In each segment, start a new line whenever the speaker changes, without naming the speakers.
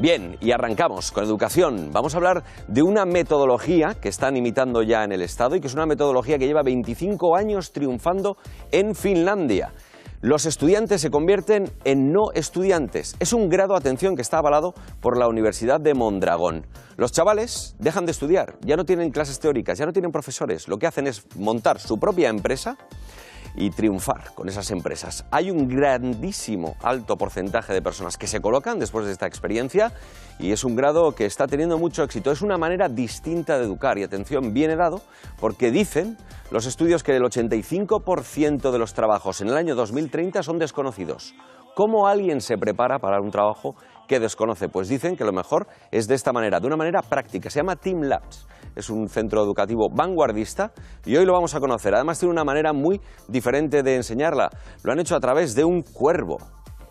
Bien, y arrancamos con educación. Vamos a hablar de una metodología que están imitando ya en el Estado y que es una metodología que lleva 25 años triunfando en Finlandia. Los estudiantes se convierten en no estudiantes. Es un grado, atención, que está avalado por la Universidad de Mondragón. Los chavales dejan de estudiar, ya no tienen clases teóricas, ya no tienen profesores. Lo que hacen es montar su propia empresa y triunfar con esas empresas. Hay un grandísimo, alto porcentaje de personas que se colocan después de esta experiencia y es un grado que está teniendo mucho éxito. Es una manera distinta de educar y, atención, bien dado, porque dicen los estudios que el 85% de los trabajos en el año 2030 son desconocidos. ¿Cómo alguien se prepara para un trabajo que desconoce? Pues dicen que lo mejor es de esta manera, de una manera práctica. Se llama Team Labs. Es un centro educativo vanguardista y hoy lo vamos a conocer. Además tiene una manera muy diferente de enseñarla. Lo han hecho a través de un cuervo.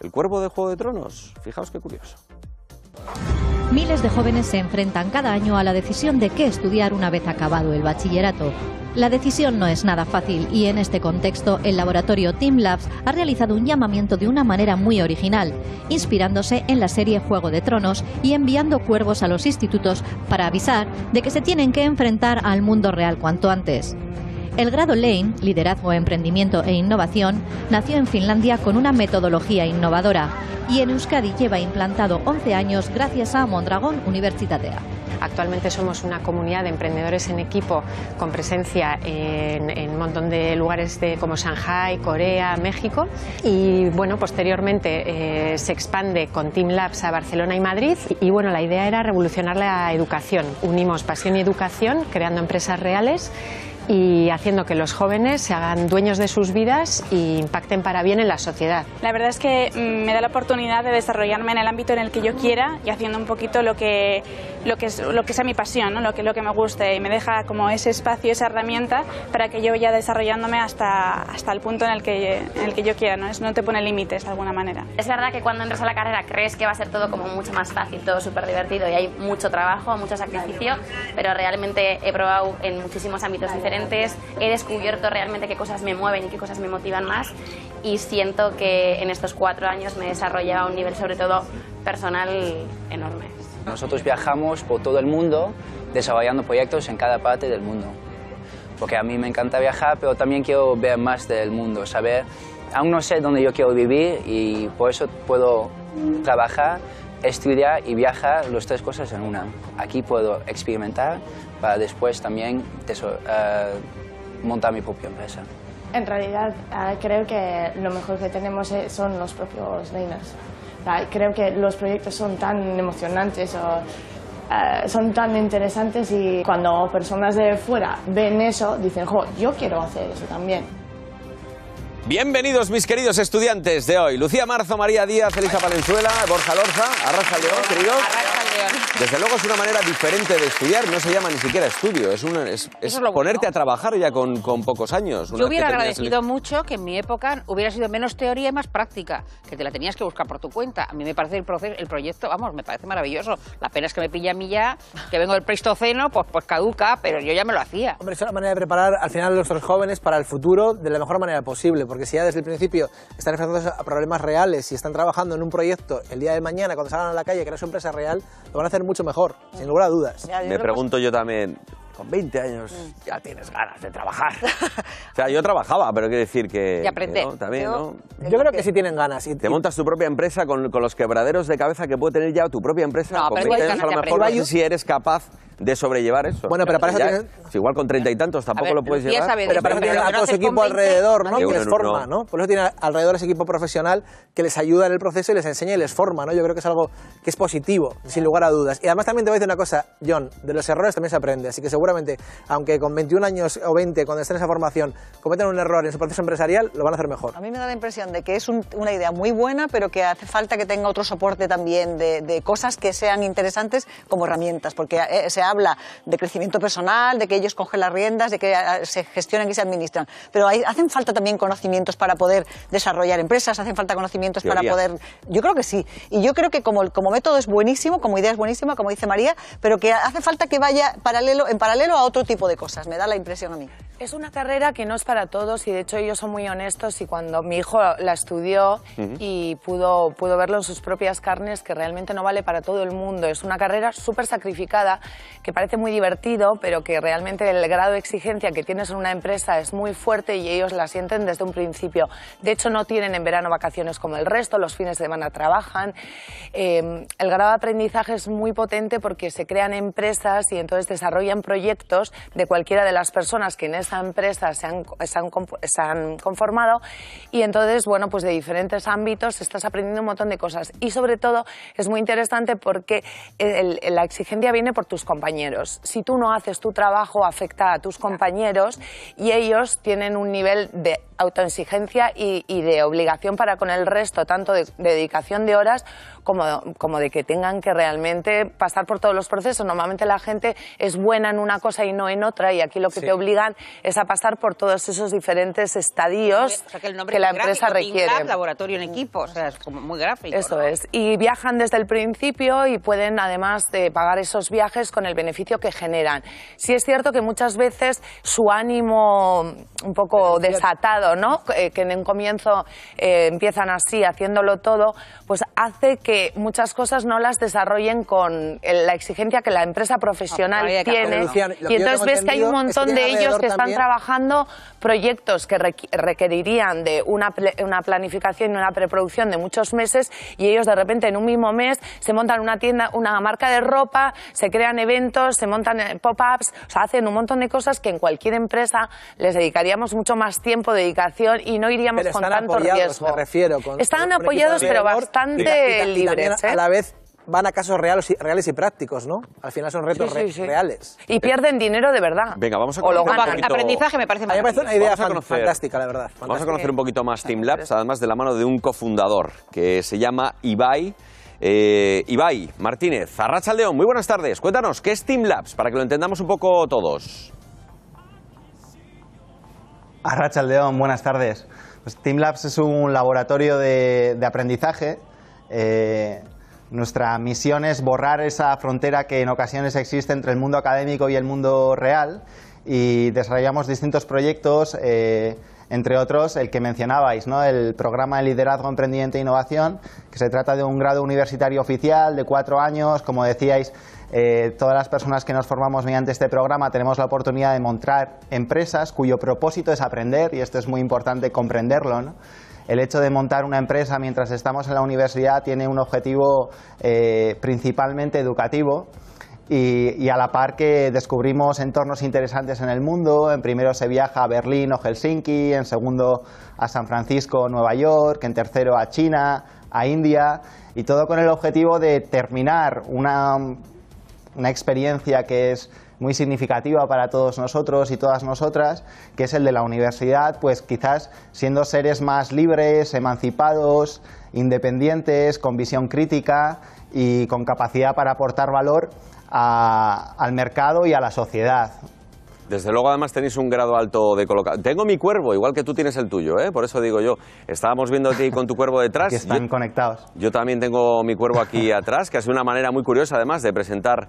El cuervo de Juego de Tronos. Fijaos qué curioso.
Miles de jóvenes se enfrentan cada año a la decisión de qué estudiar una vez acabado el bachillerato. La decisión no es nada fácil y en este contexto el laboratorio Team Labs ha realizado un llamamiento de una manera muy original, inspirándose en la serie Juego de Tronos y enviando cuervos a los institutos para avisar de que se tienen que enfrentar al mundo real cuanto antes. El grado Lane, Liderazgo, Emprendimiento e Innovación, nació en Finlandia con una metodología innovadora y en Euskadi lleva implantado 11 años gracias a Mondragón Universitatea.
Actualmente somos una comunidad de emprendedores en equipo con presencia en un montón de lugares como Shanghai, Corea, México y bueno, posteriormente se expande con Team Labs a Barcelona y Madrid y bueno, la idea era revolucionar la educación. Unimos pasión y educación creando empresas reales y haciendo que los jóvenes se hagan dueños de sus vidas e impacten para bien en la sociedad.
La verdad es que me da la oportunidad de desarrollarme en el ámbito en el que yo quiera y haciendo un poquito lo que sea mi pasión, ¿no? lo que me guste, y me deja como ese espacio, esa herramienta para que yo vaya desarrollándome hasta el punto en el que yo quiera, ¿no? No te pone límites de alguna manera.
Es verdad que cuando entras a la carrera crees que va a ser todo como mucho más fácil, todo súper divertido y hay mucho trabajo, mucho sacrificio, pero realmente he probado en muchísimos ámbitos diferentes. He descubierto realmente qué cosas me mueven y qué cosas me motivan más y siento que en estos 4 años me he desarrollado a un nivel sobre todo personal enorme.
Nosotros viajamos por todo el mundo desarrollando proyectos en cada parte del mundo, porque a mí me encanta viajar, pero también quiero ver más del mundo, saber, aún no sé dónde yo quiero vivir y por eso puedo trabajar, estudiar y viajar, las 3 cosas en una. Aquí puedo experimentar para después también montar mi propia empresa.
En realidad creo que lo mejor que tenemos son los propios learners. Creo que los proyectos son tan emocionantes son tan interesantes y cuando personas de fuera ven eso dicen, jo, yo quiero hacer eso también.
Bienvenidos mis queridos estudiantes de hoy. Lucía Marzo, María Díaz, Elisa Valenzuela, Borja Lorza, Arrasa León, queridos. Desde luego es una manera diferente de estudiar, no se llama ni siquiera estudio, es ponerte a trabajar ya con pocos años.
Yo hubiera agradecido mucho que en mi época hubiera sido menos teoría y más práctica, que te la tenías que buscar por tu cuenta. A mí me parece el proyecto, vamos, me parece maravilloso. La pena es que me pilla a mí ya, que vengo del Pleistoceno, pues caduca, pero yo ya me lo hacía.
Hombre, es una manera de preparar al final a nuestros jóvenes para el futuro de la mejor manera posible, porque si ya desde el principio están enfrentados a problemas reales y están trabajando en un proyecto, el día de mañana cuando salgan a la calle, que era su empresa real, lo van a hacer mucho mejor, sin lugar a dudas.
Me pregunto yo también, con 20 años ya tienes ganas de trabajar. O sea, yo trabajaba, pero quiero decir que...
Y aprender.
¿no? También, ¿no?
Yo creo que sí tienen ganas.
Te montas tu propia empresa con los quebraderos de cabeza que puede tener ya tu propia empresa.
No,
con
pero
20 años a lo mejor no sé si eres capaz de sobrellevar eso.
Bueno, pero para eso tienes...
Igual con 30 y tantos tampoco lo puedes llevar.
Pero para eso tienes a todo ese equipo alrededor, ¿no? Que les forma, ¿no? Por eso tiene alrededor ese equipo profesional que les ayuda en el proceso y les enseña y les forma, ¿no? Yo creo que es algo que es positivo, sin lugar a dudas. Y además también te voy a decir una cosa, John, de los errores también se aprende. Así que seguramente, aunque con 21 años o 20, cuando estén en esa formación, cometen un error en su proceso empresarial, lo van a hacer mejor.
A mí me da la impresión de que es una idea muy buena, pero que hace falta que tenga otro soporte también de cosas que sean interesantes como herramientas, porque se habla de crecimiento personal, de que ellos cogen las riendas, de que se gestionan y se administran. Pero hacen falta también conocimientos para poder desarrollar empresas, hacen falta conocimientos para poder... Yo creo que sí. Y yo creo que como método es buenísimo, como idea es buenísima, como dice María, pero que hace falta que vaya en paralelo a otro tipo de cosas. Me da la impresión a mí.
Es una carrera que no es para todos y de hecho ellos son muy honestos y cuando mi hijo la estudió y pudo verlo en sus propias carnes que realmente no vale para todo el mundo. Es una carrera súper sacrificada que parece muy divertido pero que realmente el grado de exigencia que tienes en una empresa es muy fuerte y ellos la sienten desde un principio. De hecho no tienen en verano vacaciones como el resto, los fines de semana trabajan. El grado de aprendizaje es muy potente porque se crean empresas y entonces desarrollan proyectos de cualquiera de las personas que en esa empresa se han conformado y entonces, bueno, pues de diferentes ámbitos estás aprendiendo un montón de cosas y sobre todo es muy interesante porque la exigencia viene por tus compañeros. Si tú no haces tu trabajo afecta a tus compañeros y ellos tienen un nivel de autoexigencia y de obligación para con el resto, tanto de dedicación de horas como de que tengan que realmente pasar por todos los procesos. Normalmente la gente es buena en una cosa y no en otra y aquí lo que te obligan es a pasar por todos esos diferentes estadios que la empresa requiere.
Team Lab, laboratorio en equipo, o sea, es como muy gráfico.
Eso
¿no?
es. Y viajan desde el principio y pueden además de pagar esos viajes con el beneficio que generan. Sí es cierto que muchas veces su ánimo un poco desatado, ¿no? Que en un comienzo empiezan así, haciéndolo todo, pues hace que muchas cosas no las desarrollen con la exigencia que la empresa profesional tiene. Y entonces ves que hay un montón de ellos que están trabajando proyectos que requerirían de una planificación y una preproducción de muchos meses y ellos de repente en un mismo mes se montan una tienda, una marca de ropa, se crean eventos, se montan pop-ups, o sea, hacen un montón de cosas que en cualquier empresa les dedicaríamos mucho más tiempo, dedicación y no iríamos
pero
con tanto riesgo.
Me refiero,
están apoyados pero bastante libres.
A la vez van a casos reales y prácticos, ¿no? Al final son retos reales.
Y pierden dinero de verdad.
Venga, vamos a
o lo
conocer
ganan. Aprendizaje me parece
A mí me parece una idea
Vamos a conocer-
fantástica, la verdad.
Vamos a conocer un poquito más Team Labs, además de la mano de un cofundador que se llama Ibai. Ibai Martínez, Arratsaldeon, muy buenas tardes. Cuéntanos, ¿qué es Team Labs? Para que lo entendamos un poco todos.
Arratsaldeon, buenas tardes. Pues Team Labs es un laboratorio de aprendizaje. Nuestra misión es borrar esa frontera que en ocasiones existe entre el mundo académico y el mundo real y desarrollamos distintos proyectos, entre otros el que mencionabais, ¿no? El programa de liderazgo, emprendimiento e innovación, que se trata de un grado universitario oficial de 4 años, como decíais. Todas las personas que nos formamos mediante este programa tenemos la oportunidad de montar empresas cuyo propósito es aprender, y esto es muy importante comprenderlo, ¿no? El hecho de montar una empresa mientras estamos en la universidad tiene un objetivo principalmente educativo y a la par que descubrimos entornos interesantes en el mundo. En primero se viaja a Berlín o Helsinki, en segundo a San Francisco o Nueva York, en tercero a China, a India, y todo con el objetivo de terminar una experiencia que es muy significativa para todos nosotros y todas nosotras, que es el de la universidad, pues quizás siendo seres más libres, emancipados, independientes, con visión crítica y con capacidad para aportar valor al mercado y a la sociedad.
Desde luego, además, tenéis un grado alto de colocación. Tengo mi cuervo, igual que tú tienes el tuyo, ¿eh? Por eso digo yo. Estábamos viendo a ti con tu cuervo detrás.
Que están conectados.
Yo también tengo mi cuervo aquí atrás, que ha sido una manera muy curiosa, además, de presentar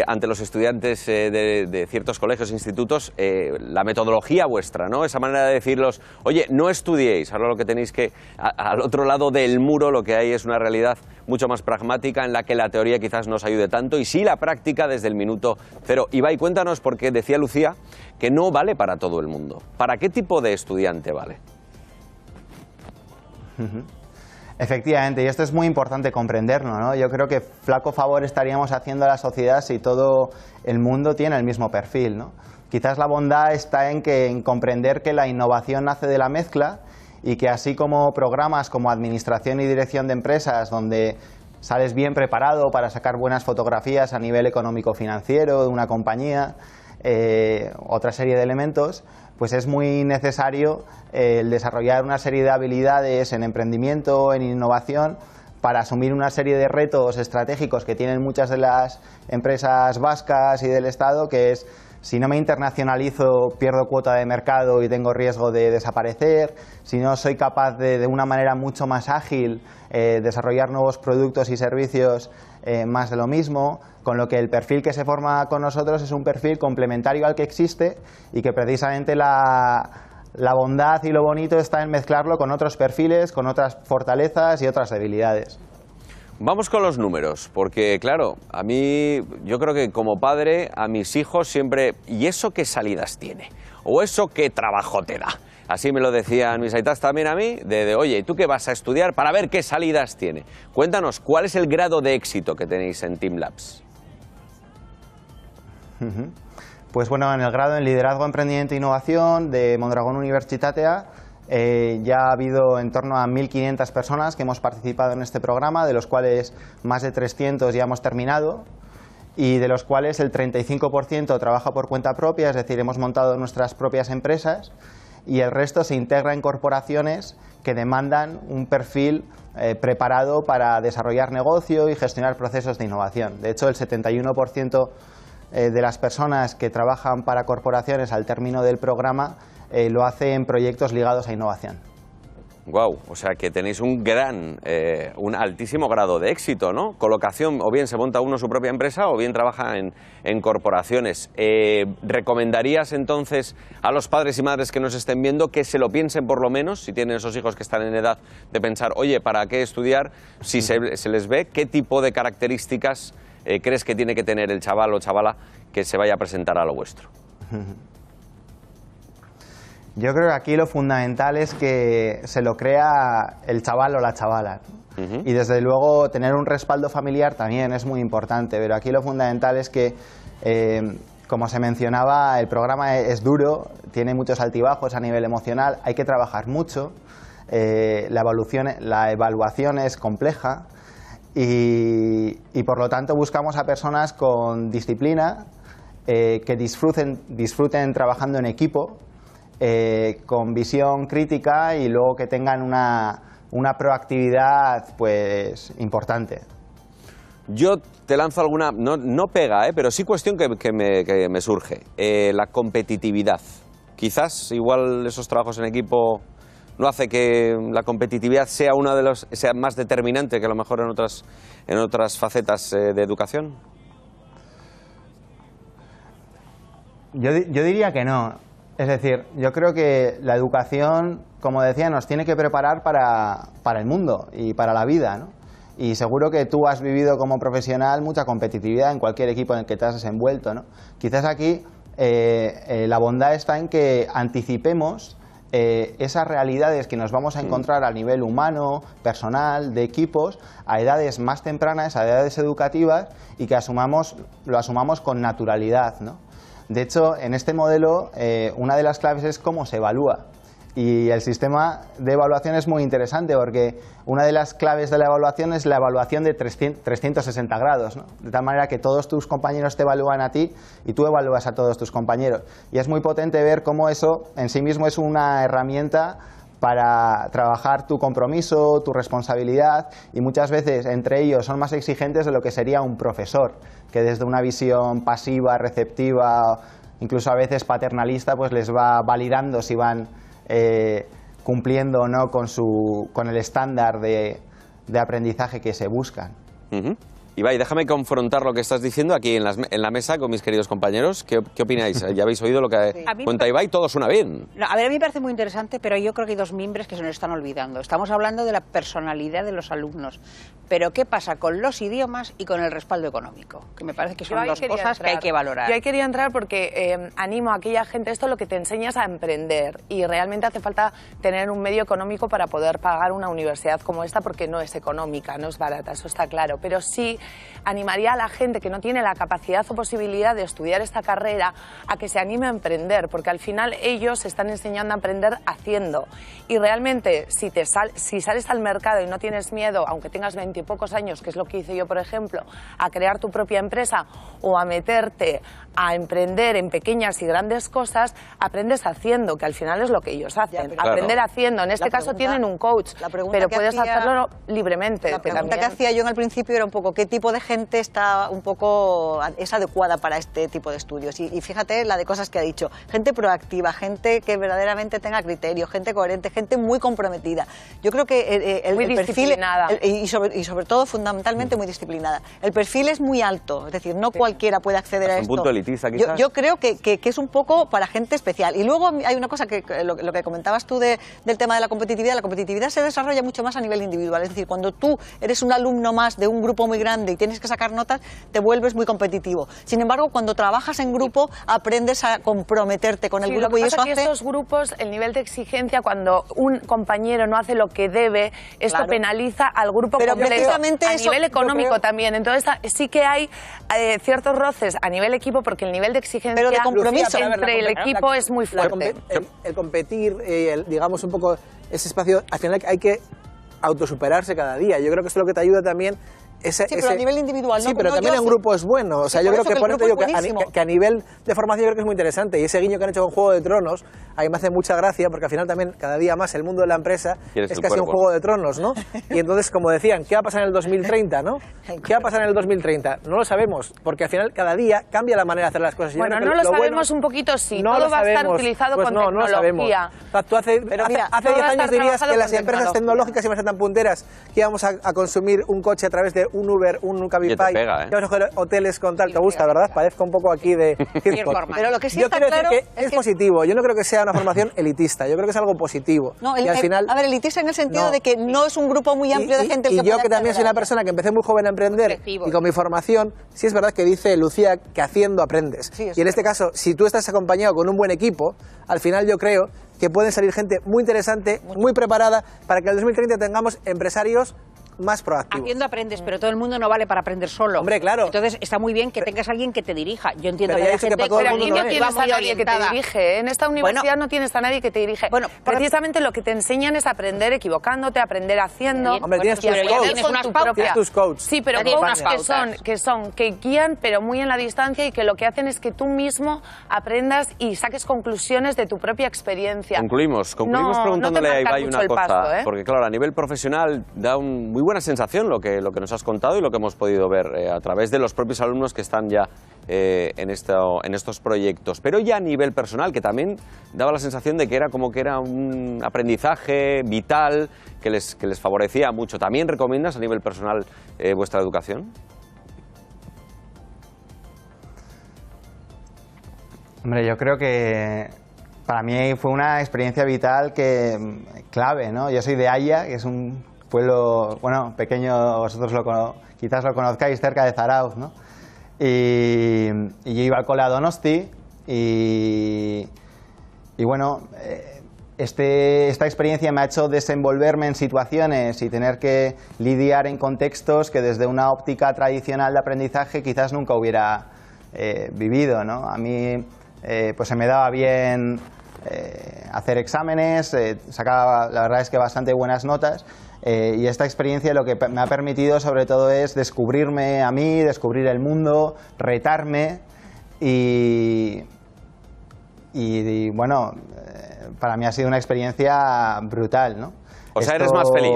ante los estudiantes de ciertos colegios e institutos la metodología vuestra, ¿no? Esa manera de decirlos, oye, no estudiéis. Ahora lo que tenéis que, al otro lado del muro, lo que hay es una realidad mucho más pragmática en la que la teoría quizás nos ayude tanto y sí la práctica desde el minuto cero. Ibai, cuéntanos, porque decía Lucía que no vale para todo el mundo. ¿Para qué tipo de estudiante vale?
Efectivamente, y esto es muy importante comprenderlo, ¿no? Yo creo que flaco favor estaríamos haciendo a la sociedad si todo el mundo tiene el mismo perfil, ¿no? Quizás la bondad está en comprender que la innovación nace de la mezcla y que así como programas como administración y dirección de empresas, donde sales bien preparado para sacar buenas fotografías a nivel económico-financiero de una compañía, otra serie de elementos, pues es muy necesario el desarrollar una serie de habilidades en emprendimiento, en innovación, para asumir una serie de retos estratégicos que tienen muchas de las empresas vascas y del Estado, que es Si no me internacionalizo, pierdo cuota de mercado y tengo riesgo de desaparecer. Si no soy capaz de una manera mucho más ágil, desarrollar nuevos productos y servicios, más de lo mismo. Con lo que el perfil que se forma con nosotros es un perfil complementario al que existe y que precisamente la bondad y lo bonito está en mezclarlo con otros perfiles, con otras fortalezas y otras debilidades.
Vamos con los números, porque claro, a mí, yo creo que como padre, a mis hijos siempre, ¿y eso qué salidas tiene? ¿O eso qué trabajo te da? Así me lo decían mis aitas también a mí, oye, ¿y tú qué vas a estudiar para ver qué salidas tiene? Cuéntanos, ¿cuál es el grado de éxito que tenéis en Team Labs?
Pues bueno, en el grado en Liderazgo, Emprendimiento e Innovación de Mondragón Universitatea, ya ha habido en torno a 1.500 personas que hemos participado en este programa, de los cuales más de 300 ya hemos terminado y de los cuales el 35% trabaja por cuenta propia, es decir, hemos montado nuestras propias empresas, y el resto se integra en corporaciones que demandan un perfil preparado para desarrollar negocio y gestionar procesos de innovación. De hecho, el 71% de las personas que trabajan para corporaciones al término del programa lo hace en proyectos ligados a innovación.
Guau, o sea que tenéis un altísimo grado de éxito, ¿no? Colocación, o bien se monta uno su propia empresa o bien trabaja en corporaciones. ¿Recomendarías entonces a los padres y madres que nos estén viendo que se lo piensen por lo menos, si tienen esos hijos que están en edad de pensar, oye, ¿para qué estudiar? Si se les ve, ¿qué tipo de características crees que tiene que tener el chaval o chavala que se vaya a presentar a lo vuestro?
Yo creo que aquí lo fundamental es que se lo crea el chaval o la chavala. Y desde luego tener un respaldo familiar también es muy importante, pero aquí lo fundamental es que, como se mencionaba, el programa es duro, tiene muchos altibajos a nivel emocional, hay que trabajar mucho, la evaluación es compleja y por lo tanto buscamos a personas con disciplina, que disfruten trabajando en equipo, con visión crítica y luego que tengan una proactividad pues importante.
Yo te lanzo alguna, no pega, pero sí cuestión que me surge, la competitividad. Quizás igual esos trabajos en equipo no hace que la competitividad sea sea más determinante que a lo mejor en otras facetas de educación.
Yo diría que no. Es decir, yo creo que la educación, como decía, nos tiene que preparar para el mundo y para la vida, ¿no? Y seguro que tú has vivido como profesional mucha competitividad en cualquier equipo en el que te has desenvuelto, ¿no? Quizás aquí la bondad está en que anticipemos esas realidades que nos vamos a encontrar a nivel humano, personal, de equipos, a edades más tempranas, a edades educativas, y que lo asumamos con naturalidad, ¿no? De hecho, en este modelo, una de las claves es cómo se evalúa. Y el sistema de evaluación es muy interesante porque una de las claves de la evaluación es la evaluación de 360 grados, ¿no? De tal manera que todos tus compañeros te evalúan a ti y tú evalúas a todos tus compañeros. Y es muy potente ver cómo eso en sí mismo es una herramienta para trabajar tu compromiso, tu responsabilidad, y muchas veces entre ellos son más exigentes de lo que sería un profesor, que desde una visión pasiva, receptiva, incluso a veces paternalista, pues les va validando si van cumpliendo o no con el estándar de aprendizaje que se buscan.
Ibai, déjame confrontar lo que estás diciendo aquí en la mesa con mis queridos compañeros. ¿Qué opináis? ¿Ya habéis oído lo que cuenta Ibai? Todo suena bien.
No, a ver, a mí me parece muy interesante, pero yo creo que hay dos mimbres que se nos están olvidando. Estamos hablando de la personalidad de los alumnos, pero ¿qué pasa con los idiomas y con el respaldo económico? Que me parece que son dos cosas que hay que valorar.
Yo ahí quería entrar porque animo a aquella gente, esto es lo que te enseñas a emprender, y realmente hace falta tener un medio económico para poder pagar una universidad como esta, porque no es económica, no es barata, eso está claro, pero sí animaría a la gente que no tiene la capacidad o posibilidad de estudiar esta carrera a que se anime a emprender, porque al final ellos se están enseñando a emprender haciendo, y realmente si sales al mercado y no tienes miedo, aunque tengas 20 y pocos años, que es lo que hice yo por ejemplo, a crear tu propia empresa o a meterte a emprender en pequeñas y grandes cosas, aprendes haciendo, que al final es lo que ellos hacen, aprender haciendo. En este caso tienen un coach, pero puedes hacerlo libremente.
La pregunta que hacía yo en el principio era un poco, ¿qué tipo de gente es adecuada para este tipo de estudios. Y fíjate la de cosas que ha dicho. Gente proactiva, gente que verdaderamente tenga criterio, gente coherente, gente muy comprometida. Yo creo que el perfil... Y sobre todo, fundamentalmente, muy disciplinada. El perfil es muy alto, es decir, no cualquiera puede acceder a esto.
¿Un punto elitista, quizás?
Yo creo que es un poco para gente especial. Y luego hay una cosa lo que comentabas tú del tema de la competitividad se desarrolla mucho más a nivel individual. Es decir, cuando tú eres un alumno más de un grupo muy grande y tienes que sacar notas, te vuelves muy competitivo. Sin embargo, cuando trabajas en grupo, aprendes a comprometerte con el grupo.
Lo que pasa es que estos grupos, el nivel de exigencia, cuando un compañero no hace lo que debe, esto penaliza al grupo completo. A nivel económico también. Entonces, sí que hay ciertos roces a nivel equipo, porque el nivel de exigencia
de compromiso
entre el equipo es muy fuerte.
El competir, digamos un poco ese espacio, al final hay que autosuperarse cada día. Yo creo que eso es lo que te ayuda también.
Pero a nivel individual,
sí, pero también en grupo es bueno. O sea, yo creo que por eso digo que a nivel de formación yo creo que es muy interesante. Y ese guiño que han hecho con Juego de Tronos, a mí me hace mucha gracia, porque al final también cada día más el mundo de la empresa es casi un Juego de Tronos, ¿no? Y entonces, como decían, ¿qué va a pasar en el 2030, no? ¿Qué va a pasar en el 2030? No lo sabemos, porque al final cada día cambia la manera de hacer las cosas.
Bueno, no lo sabemos un poquito, sí. Todo va a estar utilizado con tecnología.
No lo sabemos. Tú hace 10 años dirías que las empresas tecnológicas iban a ser tan punteras que íbamos a consumir un coche a través de un Uber, un Cabify, que vamos a coger hoteles con tal. Te gusta, ¿verdad? Parezco un poco aquí de...
Pero lo que sí
yo
está
quiero
claro
decir que es positivo. Yo no creo que sea una formación elitista. Yo creo que es algo positivo.
No,
y al final,
a ver, elitista en el sentido de que no es un grupo muy amplio de gente.
Y yo que también soy una persona que empecé muy joven a emprender y con mi formación, sí es verdad que dice Lucía que haciendo aprendes. Y en este caso, si tú estás acompañado con un buen equipo, al final yo creo que pueden salir gente muy interesante, muy preparada, para que en el 2030 tengamos empresarios más proactivos.
Haciendo aprendes, pero todo el mundo no vale para aprender solo.
Hombre, claro.
Entonces está muy bien que tengas a alguien que te dirija. Yo entiendo
pero
que hay gente
que todo el mundo
no tienes a nadie que te dirige. En esta universidad no tienes a nadie que te dirige. Bueno, precisamente lo que te enseñan es aprender equivocándote, aprender haciendo.
Hombre, tienes tus coaches.
Sí, pero coaches que guían, pero muy en la distancia, y que lo que hacen es que tú mismo aprendas y saques conclusiones de tu propia experiencia.
Concluimos preguntándole a Ibai una cosa, porque claro, a nivel profesional da muy buena sensación lo que nos has contado y lo que hemos podido ver a través de los propios alumnos que están ya en estos proyectos. Pero ya a nivel personal, que también daba la sensación de que era un aprendizaje vital que les favorecía mucho. ¿También recomiendas a nivel personal vuestra educación?
Hombre, yo creo que para mí fue una experiencia vital clave, ¿no? Yo soy de Haya, que es un pueblo, bueno, pequeño, vosotros quizás lo conozcáis, cerca de Zarauz, ¿no? Y yo iba al cole a Donosti y bueno, esta experiencia me ha hecho desenvolverme en situaciones y tener que lidiar en contextos que desde una óptica tradicional de aprendizaje quizás nunca hubiera vivido, ¿no? A mí pues se me daba bien hacer exámenes, sacaba la verdad es que bastante buenas notas. Y esta experiencia lo que me ha permitido sobre todo es descubrirme a mí, descubrir el mundo, retarme y bueno, para mí ha sido una experiencia brutal, ¿no?
O sea, eres más feliz.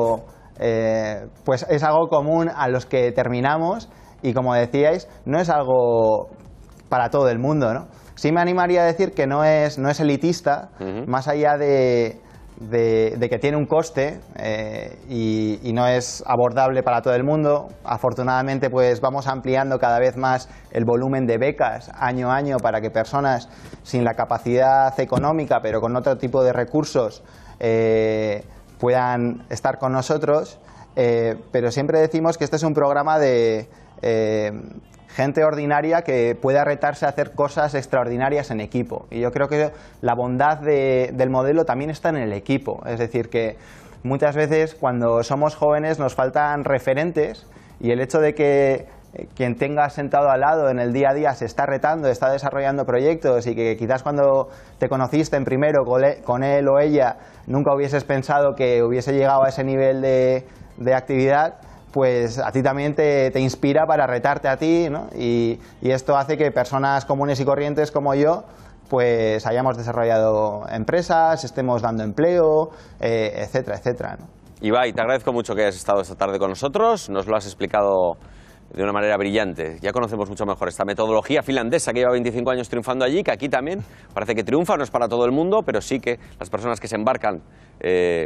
Pues es algo común a los que terminamos y, como decíais, no es algo para todo el mundo, ¿no? Sí me animaría a decir que no es elitista, más allá de que tiene un coste y no es abordable para todo el mundo. Afortunadamente, pues vamos ampliando cada vez más el volumen de becas año a año para que personas sin la capacidad económica, pero con otro tipo de recursos, puedan estar con nosotros. Pero siempre decimos que este es un programa de gente ordinaria que pueda retarse a hacer cosas extraordinarias en equipo. Y yo creo que la bondad del modelo también está en el equipo. Es decir, que muchas veces cuando somos jóvenes nos faltan referentes, y el hecho de que quien tenga sentado al lado en el día a día se está retando, está desarrollando proyectos, y que quizás cuando te conociste en primero con él o ella nunca hubieses pensado que hubiese llegado a ese nivel de actividad, pues a ti también te inspira para retarte a ti, ¿no? Y esto hace que personas comunes y corrientes como yo pues hayamos desarrollado empresas, estemos dando empleo, etcétera, etcétera, ¿no?
Ibai, te agradezco mucho que hayas estado esta tarde con nosotros, nos lo has explicado de una manera brillante. Ya conocemos mucho mejor esta metodología finlandesa que lleva 25 años triunfando allí, que aquí también parece que triunfa, no es para todo el mundo, pero sí que las personas que se embarcan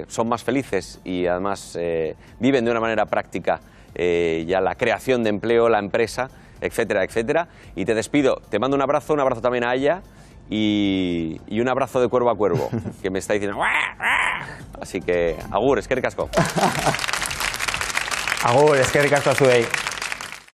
son más felices y además viven de una manera práctica ya la creación de empleo, la empresa, etcétera, etcétera. Y te despido, te mando un abrazo también a Aya y un abrazo de cuervo a cuervo, que me está diciendo... Así que, agur, eskerrik asko.
Agur, eskerrik asko zuei.